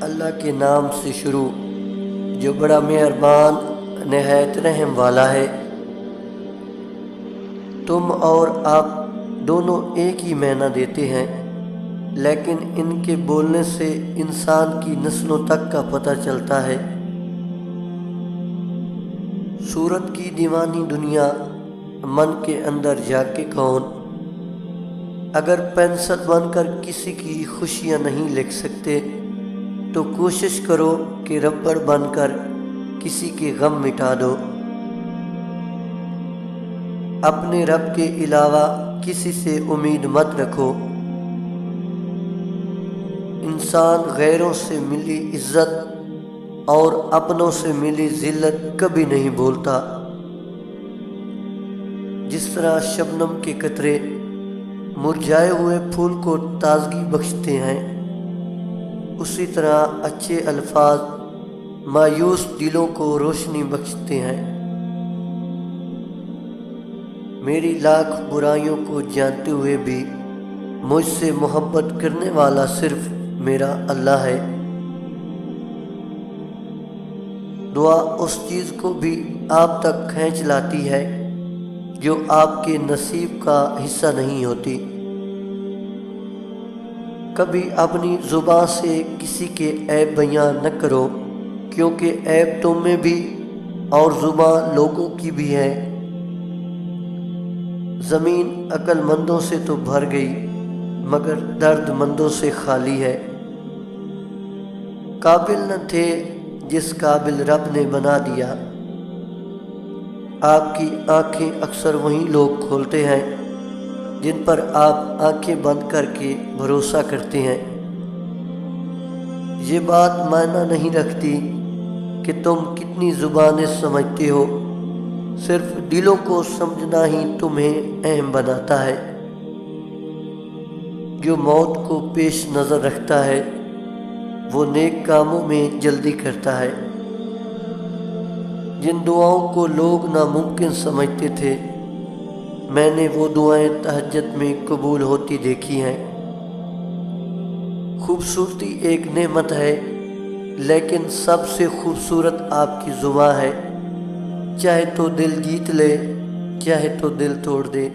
اللہ کے نام سے شروع جو بڑا مہربان نہایت رحم والا ہے۔ تم اور آپ دونوں ایک ہی معنی دیتے ہیں، لیکن ان کے بولنے سے انسان کی نسلوں تک کا پتہ چلتا ہے۔ صورت کی دیوانی دنیا من کے اندر جا کے کون؟ اگر پینسل بن کر کسی کی خوشیاں نہیں لکھ سکتے تو کوشش کرو کہ ربڑ بن کر کسی کے غم مٹا دو۔ اپنے رب کے علاوہ کسی سے امید مت رکھو۔ انسان غیروں سے ملی عزت اور اپنوں سے ملی ذلت کبھی نہیں بھولتا۔ جس طرح شبنم کے قطرے مرجھائے ہوئے پھول کو تازگی بخشتے ہیں، اسی طرح اچھے الفاظ مایوس دلوں کو روشنی بخشتے ہیں۔ میری لاکھ برائیوں کو جانتے ہوئے بھی مجھ سے محبت کرنے والا صرف میرا اللہ ہے۔ دعا اس چیز کو بھی آپ تک کھینچ لاتی ہے جو آپ کے نصیب کا حصہ نہیں ہوتی۔ کبھی اپنی زبان سے کسی کے عیب بیان نہ کرو، کیونکہ عیب تم میں بھی اور زبان لوگوں کی بھی ہے۔ زمین عقل مندوں سے تو بھر گئی مگر درد مندوں سے خالی ہے۔ قابل نہ تھے جس قابل رب نے بنا دیا۔ آپ کی آنکھیں اکثر وہی لوگ کھولتے ہیں جن پر آپ آنکھیں بند کر کے بھروسہ کرتے ہیں۔ یہ بات معنی نہیں رکھتی کہ تم کتنی زبانیں سمجھتے ہو، صرف دلوں کو سمجھنا ہی تمہیں اہم بناتا ہے۔ جو موت کو پیش نظر رکھتا ہے وہ نیک کاموں میں جلدی کرتا ہے۔ جن دعاؤں کو لوگ ناممکن سمجھتے تھے، میں نے وہ دعائیں تہجد میں قبول ہوتی دیکھی ہیں۔ خوبصورتی ایک نعمت ہے، لیکن سب سے خوبصورت آپ کی زبان ہے، چاہے تو دل جیت لے، چاہے تو دل توڑ دے۔